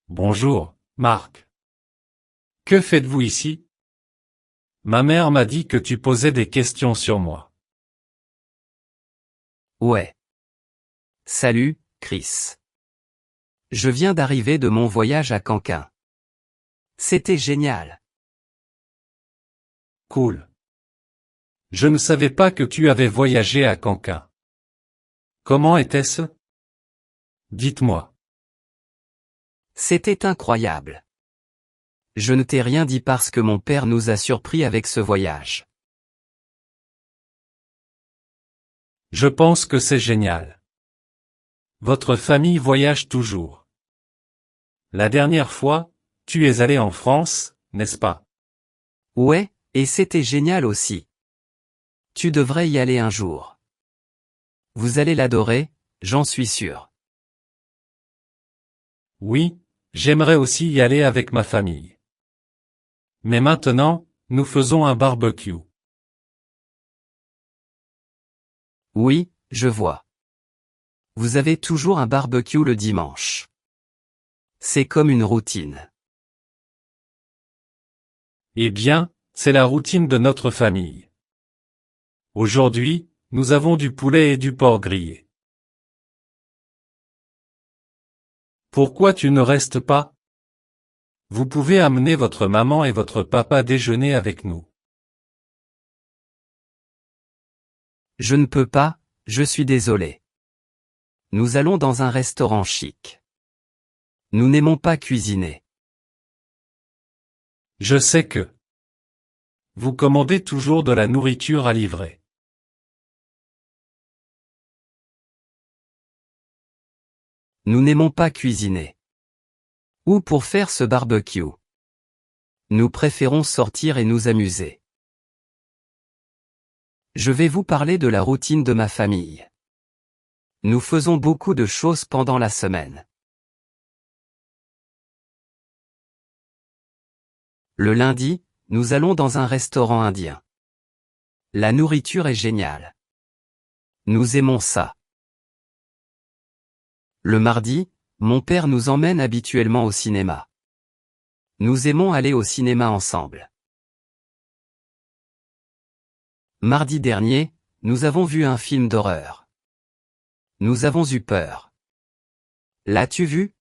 Bonjour, Marc. Que faites-vous ici? Ma mère m'a dit que tu posais des questions sur moi. Ouais. Salut, Chris. Je viens d'arriver de mon voyage à Canquin. C'était génial. Cool. Je ne savais pas que tu avais voyagé à Canquin. Comment était-ce? Dites-moi. C'était incroyable. Je ne t'ai rien dit parce que mon père nous a surpris avec ce voyage. Je pense que c'est génial. Votre famille voyage toujours. La dernière fois, tu es allé en France, n'est-ce pas? Ouais, et c'était génial aussi. Tu devrais y aller un jour. Vous allez l'adorer, j'en suis sûr. Oui, j'aimerais aussi y aller avec ma famille. Mais maintenant, nous faisons un barbecue. Oui, je vois. Vous avez toujours un barbecue le dimanche. C'est comme une routine. Eh bien, c'est la routine de notre famille. Aujourd'hui, nous avons du poulet et du porc grillé. Pourquoi tu ne restes pas? Vous pouvez amener votre maman et votre papa déjeuner avec nous. Je ne peux pas, je suis désolé. Nous allons dans un restaurant chic. Nous n'aimons pas cuisiner. Je sais que vous commandez toujours de la nourriture à livrer. Nous n'aimons pas cuisiner. Ou pour faire ce barbecue. Nous préférons sortir et nous amuser. Je vais vous parler de la routine de ma famille. Nous faisons beaucoup de choses pendant la semaine. Le lundi, nous allons dans un restaurant indien. La nourriture est géniale. Nous aimons ça. Le mardi, mon père nous emmène habituellement au cinéma. Nous aimons aller au cinéma ensemble. Mardi dernier, nous avons vu un film d'horreur. Nous avons eu peur. L'as-tu vu?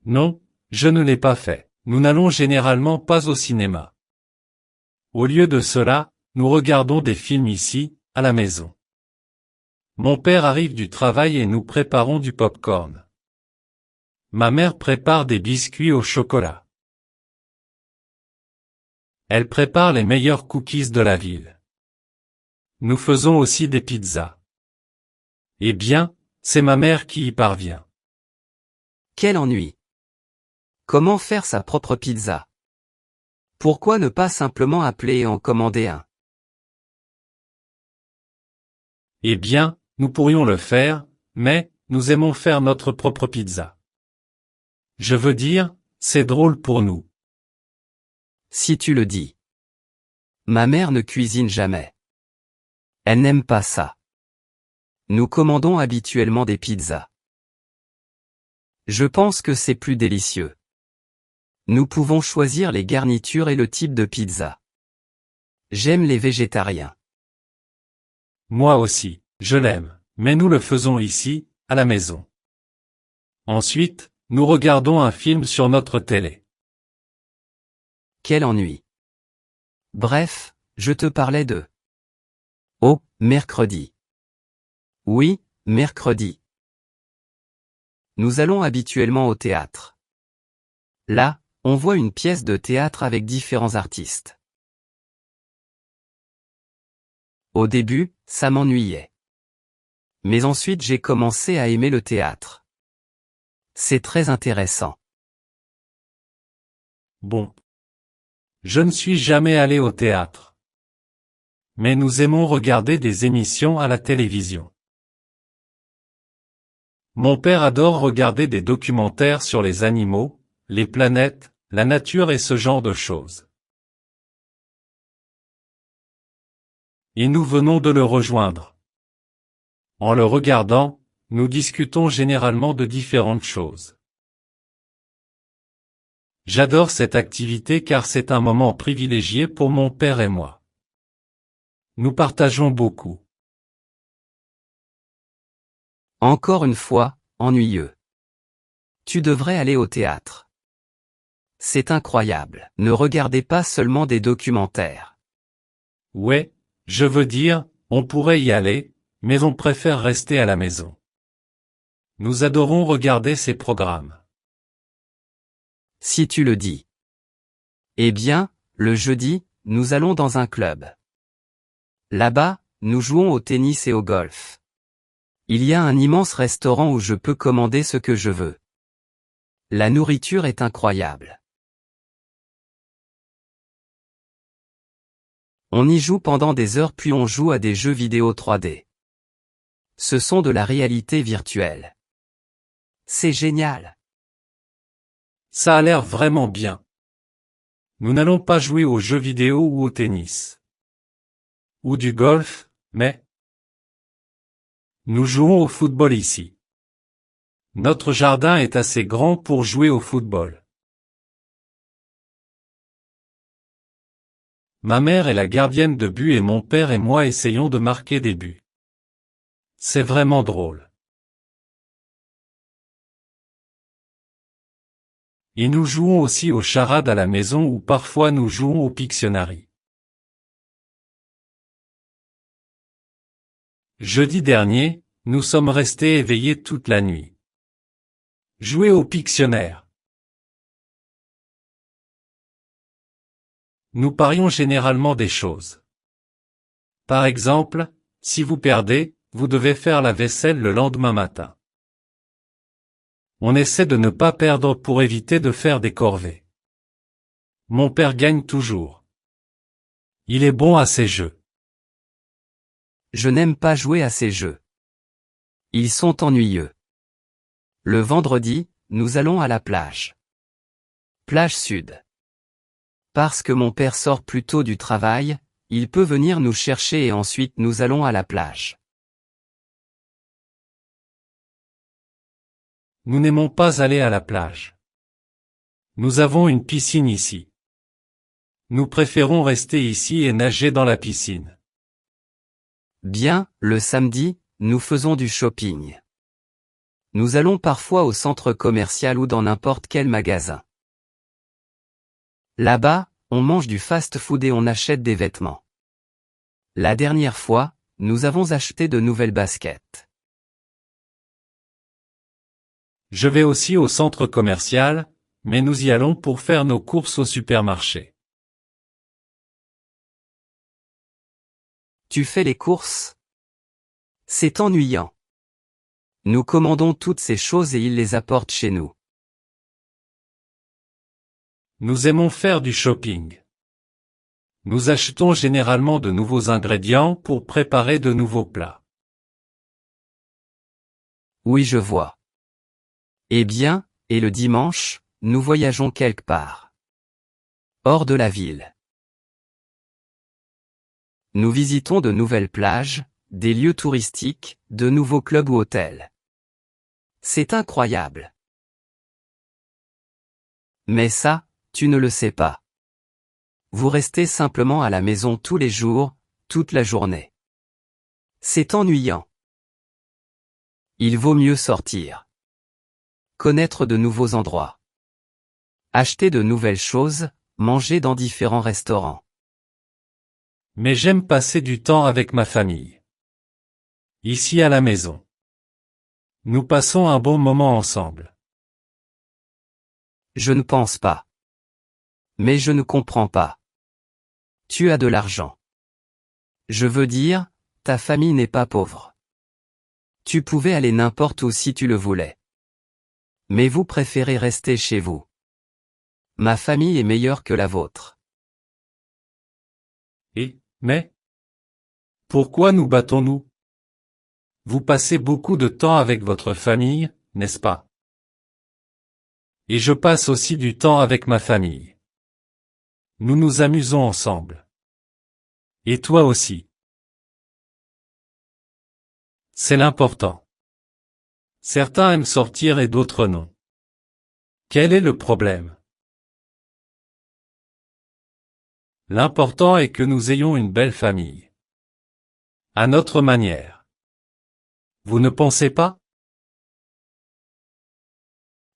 Non, je ne l'ai pas fait. Nous n'allons généralement pas au cinéma. Au lieu de cela, nous regardons des films ici, à la maison. Mon père arrive du travail et nous préparons du popcorn. Ma mère prépare des biscuits au chocolat. Elle prépare les meilleurs cookies de la ville. Nous faisons aussi des pizzas. Eh bien, c'est ma mère qui y parvient. Quel ennui! Comment faire sa propre pizza? Pourquoi ne pas simplement appeler et en commander un? Eh bien, nous pourrions le faire, mais nous aimons faire notre propre pizza. Je veux dire, c'est drôle pour nous. Si tu le dis. Ma mère ne cuisine jamais. Elle n'aime pas ça. Nous commandons habituellement des pizzas. Je pense que c'est plus délicieux. Nous pouvons choisir les garnitures et le type de pizza. J'aime les végétariens. Moi aussi, je l'aime, mais nous le faisons ici, à la maison. Ensuite, nous regardons un film sur notre télé. Quel ennui. Bref, je te parlais de... Oh, mercredi. Oui, mercredi. Nous allons habituellement au théâtre. Là, on voit une pièce de théâtre avec différents artistes. Au début, ça m'ennuyait. Mais ensuite j'ai commencé à aimer le théâtre. C'est très intéressant. Bon. Je ne suis jamais allé au théâtre. Mais nous aimons regarder des émissions à la télévision. Mon père adore regarder des documentaires sur les animaux, les planètes, la nature et ce genre de choses. Et nous venons de le rejoindre. En le regardant, nous discutons généralement de différentes choses. J'adore cette activité car c'est un moment privilégié pour mon père et moi. Nous partageons beaucoup. Encore une fois, ennuyeux. Tu devrais aller au théâtre. C'est incroyable. Ne regardez pas seulement des documentaires. Ouais, je veux dire, on pourrait y aller, mais on préfère rester à la maison. Nous adorons regarder ces programmes. Si tu le dis. Eh bien, le jeudi, nous allons dans un club. Là-bas, nous jouons au tennis et au golf. Il y a un immense restaurant où je peux commander ce que je veux. La nourriture est incroyable. On y joue pendant des heures puis on joue à des jeux vidéo 3D. Ce sont de la réalité virtuelle. C'est génial. Ça a l'air vraiment bien. Nous n'allons pas jouer aux jeux vidéo ou au tennis. Ou du golf, mais nous jouons au football ici. Notre jardin est assez grand pour jouer au football. Ma mère est la gardienne de but et mon père et moi essayons de marquer des buts. C'est vraiment drôle. Et nous jouons aussi aux charades à la maison ou parfois nous jouons au Pictionary. Jeudi dernier, nous sommes restés éveillés toute la nuit. Jouer au Pictionnaire. Nous parions généralement des choses. Par exemple, si vous perdez, vous devez faire la vaisselle le lendemain matin. On essaie de ne pas perdre pour éviter de faire des corvées. Mon père gagne toujours. Il est bon à ces jeux. Je n'aime pas jouer à ces jeux. Ils sont ennuyeux. Le vendredi, nous allons à la plage. Plage sud. Parce que mon père sort plus tôt du travail, il peut venir nous chercher et ensuite nous allons à la plage. Nous n'aimons pas aller à la plage. Nous avons une piscine ici. Nous préférons rester ici et nager dans la piscine. Bien, le samedi, nous faisons du shopping. Nous allons parfois au centre commercial ou dans n'importe quel magasin. Là-bas, on mange du fast-food et on achète des vêtements. La dernière fois, nous avons acheté de nouvelles baskets. Je vais aussi au centre commercial, mais nous y allons pour faire nos courses au supermarché. Tu fais les courses? C'est ennuyant. Nous commandons toutes ces choses et ils les apportent chez nous. Nous aimons faire du shopping. Nous achetons généralement de nouveaux ingrédients pour préparer de nouveaux plats. Oui, je vois. Eh bien, et le dimanche, nous voyageons quelque part. Hors de la ville. Nous visitons de nouvelles plages, des lieux touristiques, de nouveaux clubs ou hôtels. C'est incroyable. Mais ça, tu ne le sais pas. Vous restez simplement à la maison tous les jours, toute la journée. C'est ennuyant. Il vaut mieux sortir. Connaître de nouveaux endroits. Acheter de nouvelles choses, manger dans différents restaurants. Mais j'aime passer du temps avec ma famille. Ici à la maison. Nous passons un bon moment ensemble. Je ne pense pas. Mais je ne comprends pas. Tu as de l'argent. Je veux dire, ta famille n'est pas pauvre. Tu pouvais aller n'importe où si tu le voulais. Mais vous préférez rester chez vous. Ma famille est meilleure que la vôtre. Mais pourquoi nous battons-nous? Vous passez beaucoup de temps avec votre famille, n'est-ce pas? Et je passe aussi du temps avec ma famille. Nous nous amusons ensemble. Et toi aussi. C'est l'important. Certains aiment sortir et d'autres non. Quel est le problème? L'important est que nous ayons une belle famille. À notre manière. Vous ne pensez pas?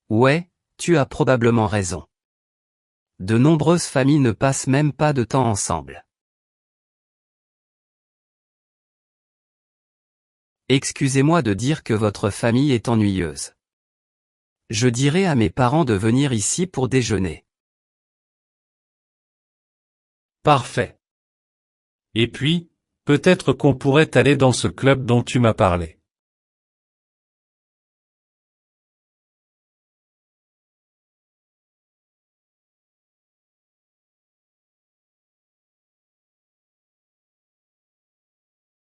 Ouais, tu as probablement raison. De nombreuses familles ne passent même pas de temps ensemble. Excusez-moi de dire que votre famille est ennuyeuse. Je dirai à mes parents de venir ici pour déjeuner. Parfait. Et puis, peut-être qu'on pourrait aller dans ce club dont tu m'as parlé.